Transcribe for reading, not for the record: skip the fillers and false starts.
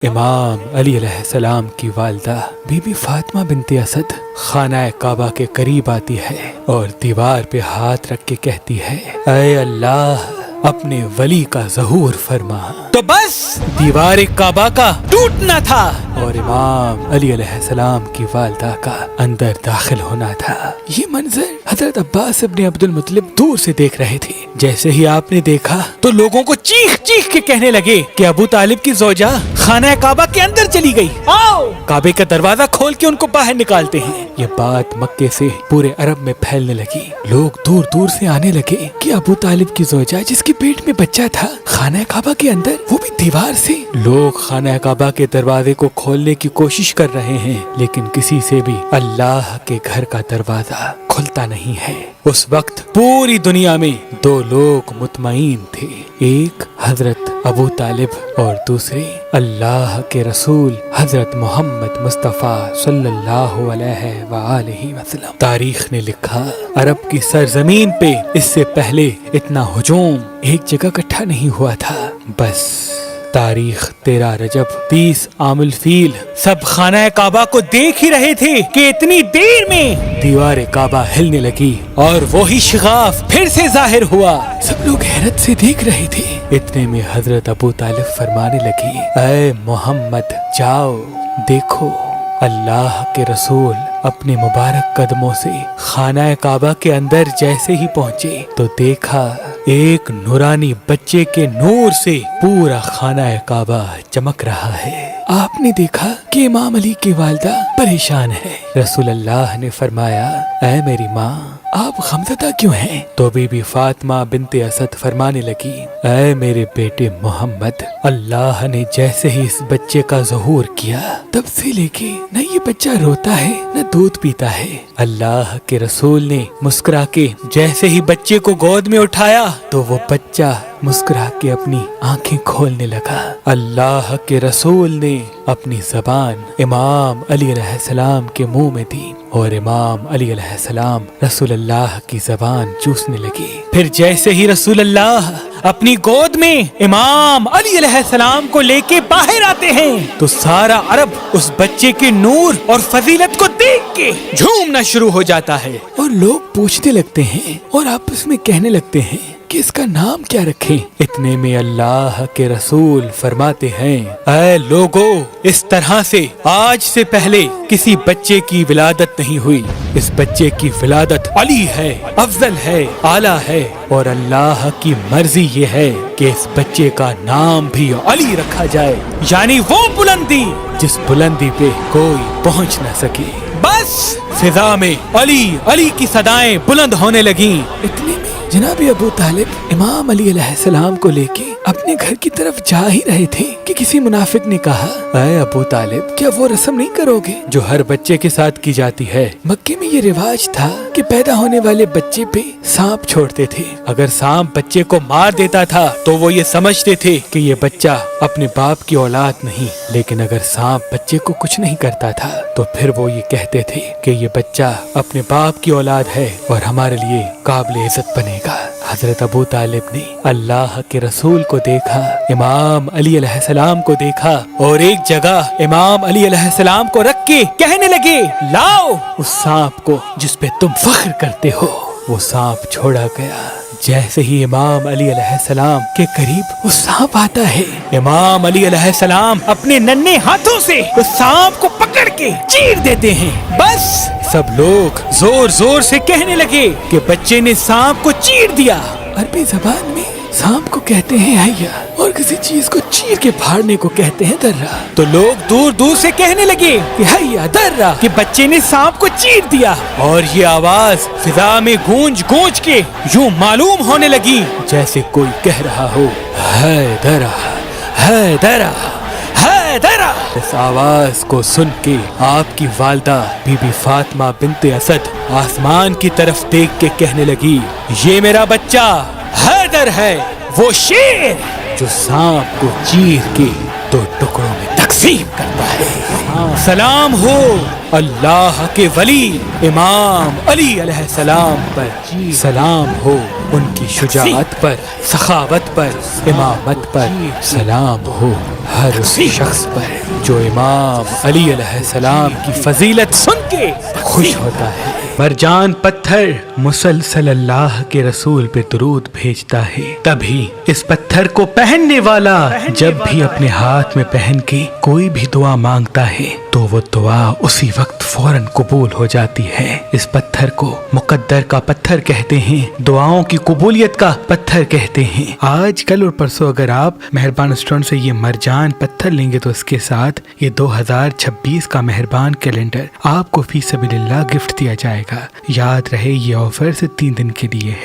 امام علی علیہ السلام کی والدہ بی بی فاطمہ بنت اسد خانہ کعبہ کے قریب آتی ہے اور دیوار پہ ہاتھ رکھ کے کہتی ہے، اے اللہ اپنے ولی کا ظہور فرما۔ تو بس دیوار کعبہ کا ٹوٹنا تھا اور امام علی علیہ السلام کی والدہ کا اندر داخل ہونا تھا۔ یہ منظر حضرت عباس ابن عبد المطلب دور سے دیکھ رہے تھے۔ جیسے ہی آپ نے دیکھا تو لوگوں کو چیخ چیخ کے کہنے لگے کہ ابو طالب کی زوجہ خانہ کعبہ کے اندر چلی گئی، آؤ کعبے کا دروازہ کھول کے ان کو باہر نکالتے ہیں۔ یہ بات مکے سے پورے عرب میں پھیلنے لگی، لوگ دور دور سے آنے لگے کہ ابو طالب کی زوجہ جس کے پیٹ میں بچہ تھا خانہ کعبہ کے اندر، وہ بھی دیوار سے۔ لوگ خانہ کعبہ کے دروازے کو کھولنے کی کوشش کر رہے ہیں لیکن کسی سے بھی اللہ کے گھر کا دروازہ کھلتا نہیں ہے۔ اس وقت پوری دنیا میں دو لوگ مطمئن تھے، ایک حضرت ابو طالب اور دوسرے اللہ کے رسول حضرت محمد مصطفیٰ صلی اللہ علیہ وآلہ وسلم۔ تاریخ نے لکھا، عرب کی سرزمین پہ اس سے پہلے اتنا ہجوم ایک جگہ اکٹھا نہیں ہوا تھا۔ بس تاریخ 13 رجب 30 عام الفیل سب خانہ کعبہ کو دیکھ ہی رہے تھے کہ اتنی دیر میں دیوار کعبہ ہلنے لگی اور وہی شغاف پھر سے ظاہر ہوا۔ سب لوگ حیرت سے دیکھ رہے تھے۔ اتنے میں حضرت ابو طالب فرمانے لگی، اے محمد جاؤ دیکھو۔ اللہ کے رسول اپنے مبارک قدموں سے خانہ کعبہ کے اندر جیسے ہی پہنچے تو دیکھا ایک نورانی بچے کے نور سے پورا خانہ کعبہ چمک رہا ہے۔ آپ نے دیکھا کہ امام علی کی والدہ پریشان ہے۔ رسول اللہ نے فرمایا، اے میری ماں آپ غمزدہ کیوں ہیں؟ تو بی بی فاطمہ بنت اسد فرمانے لگی، اے میرے بیٹے محمد، اللہ نے جیسے ہی اس بچے کا ظہور کیا تب سے لے کے نہ یہ بچہ روتا ہے نہ دودھ پیتا ہے۔ اللہ کے رسول نے مسکرا کے جیسے ہی بچے کو گود میں اٹھایا تو وہ بچہ مسکرا کے اپنی آنکھیں کھولنے لگا۔ اللہ کے رسول نے اپنی زبان امام علی علیہ السلام کے منہ میں دی اور امام علی علیہ السلام رسول اللہ کی زبان چوسنے لگی۔ پھر جیسے ہی رسول اللہ اپنی گود میں امام علی علیہ السلام کو لے کے باہر آتے ہیں تو سارا عرب اس بچے کے نور اور فضیلت کو دیکھ کے جھومنا شروع ہو جاتا ہے اور لوگ پوچھنے لگتے ہیں اور آپس میں کہنے لگتے ہیں کہ اس کا نام کیا رکھیں۔ اتنے میں اللہ کے رسول فرماتے ہیں، اے لوگو، اس طرح سے آج سے پہلے کسی بچے کی ولادت نہیں ہوئی۔ اس بچے کی ولادت علی ہے، افضل ہے، اعلیٰ ہے اور اللہ کی مرضی یہ ہے کہ اس بچے کا نام بھی علی رکھا جائے، یعنی وہ بلندی جس بلندی پہ کوئی پہنچ نہ سکے۔ بس فضا میں علی علی کی صدائیں بلند ہونے لگیں۔ اتنے میں جناب ابو طالب امام علی علیہ السلام کو لے کے اپنے گھر کی طرف جا ہی رہے تھے کہ کسی منافق نے کہا، اے ابو طالب کیا وہ رسم نہیں کرو گے جو ہر بچے کے ساتھ کی جاتی ہے؟ مکے میں یہ رواج تھا کہ پیدا ہونے والے بچے پہ سانپ چھوڑتے تھے۔ اگر سانپ بچے کو مار دیتا تھا تو وہ یہ سمجھتے تھے کہ یہ بچہ اپنے باپ کی اولاد نہیں، لیکن اگر سانپ بچے کو کچھ نہیں کرتا تھا تو پھر وہ یہ کہتے تھے کہ یہ بچہ اپنے باپ کی اولاد ہے اور ہمارے لیے قابل عزت بنے گا۔ حضرت ابو طالب نے اللہ کے رسول کو دیکھا، امام علی علیہ السلام کو دیکھا اور ایک جگہ امام علی علیہ السلام کو رکھ کے کہنے لگے، لاؤ اس سانپ کو جس پہ تم فخر کرتے ہو۔ وہ سانپ چھوڑا گیا۔ جیسے ہی امام علی علیہ السلام کے قریب وہ سانپ آتا ہے، امام علی علیہ السلام اپنے ننھے ہاتھوں سے اس سانپ کو پکڑ کے چیر دیتے ہیں۔ بس سب لوگ زور زور سے کہنے لگے کہ بچے نے سانپ کو چیر دیا۔ عربی زبان میں سانپ کو کہتے ہیں حیا اور کسی چیز کو چیر کے پھاڑنے کو کہتے ہیں درہ۔ تو لوگ دور دور سے کہنے لگے کہ حیا درہ، کہ بچے نے سانپ کو چیر دیا، اور یہ آواز فضا میں گونج گونج کے یوں معلوم ہونے لگی جیسے کوئی کہہ رہا ہو، ہے درہ، ہے درہ، ہے درہ۔ اس آواز کو سن کے آپ کی والدہ بی بی فاطمہ بنت اسد آسمان کی طرف دیکھ کے کہنے لگی، یہ میرا بچہ حیدر ہے، وہ شیر جو سانپ کو چیر کے دو ٹکڑوں میں تقسیم کرتا ہے۔ سلام ہو اللہ کے ولی امام علی علیہ السلام پر، سلام ہو ان کی شجاعت پر، سخاوت پر، امامت پر، سلام ہو ہر اس شخص پر جو امام علی علیہ السلام کی فضیلت سن کے خوش ہوتا ہے۔ مرجان پتھر مسلسل اللہ کے رسول پہ درود بھیجتا ہے، تبھی اس پتھر کو پہننے والا جب بھی اپنے ہاتھ میں پہن کے کوئی بھی دعا مانگتا ہے تو وہ دعا اسی وقت فوراً قبول ہو جاتی ہے۔ اس پتھر کو مقدر کا پتھر کہتے ہیں، دعاؤں کی قبولیت کا پتھر کہتے ہیں۔ آج کل اور پرسوں اگر آپ مہربان اسٹون سے یہ مرجان پتھر لیں گے تو اس کے ساتھ یہ 2026 کا مہربان کیلنڈر آپ کو فی سبیل اللہ گفٹ دیا جائے گا۔ یاد رہے یہ آفر صرف 3 دن کے لیے ہے۔